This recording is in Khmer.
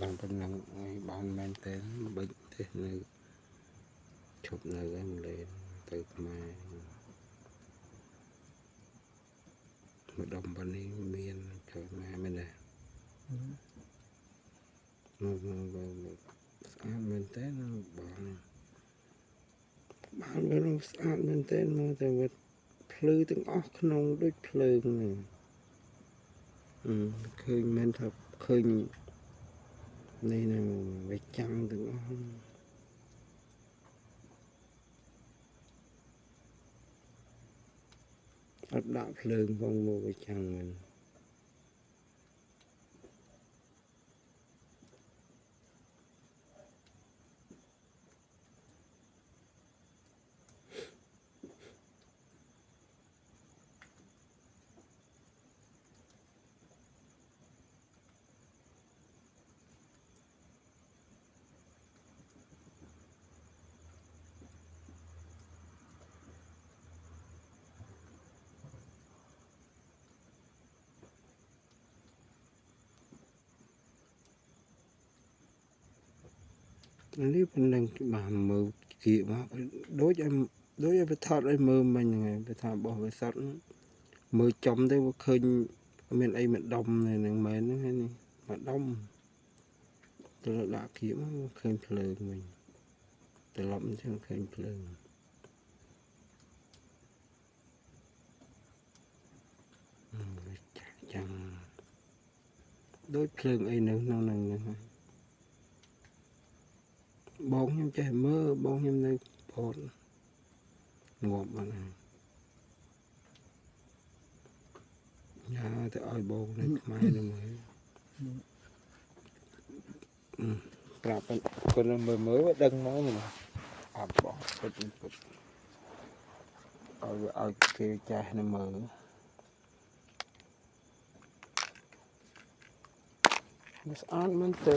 bằng phần năng ban men tên bệnh thế này chụp này em lên từ mà một đồng bên đi miền trời mà bên này một men tên nó bán với nó ăn men tên màแต่ว่าភ្លឺទាំងអស់ក្នុងដូចភ្លើងនេះឃើញមែនថាឃើញនេះនឹងវាចាំងទាំងអស់អត់ដាក់ភ្លើងផងមកវាចាំងមែន នេះប៉ុណ្ណឹងបានមើលគៀកមកដូចឲ្យវាថតឲ្យមើលមិញហ្នឹងគេថាបោះវាសតមើលចំទៅវាឃើញមានអីម្ដុំហ្នឹងមែនហ្នឹងនេះម្ដុំទៅដាក់គៀកមកឃើញភ្លើងវិញត្រឡប់អញ្ចឹងឃើញភ្លើងចាំដូចភ្លើងអីនៅក្នុងហ្នឹងបងខ្ញុំចេះមើលបងខ្ញុំនៅបតងាប់បាត់ហើយយ៉ាទៅឲ្យបងនៅខ្មែរទៅមើលប្រាប់គាត់មើលដឹងមកអត់បោះពិតឲ្យគេចាស់នៅមើលស្អាតមែនទេ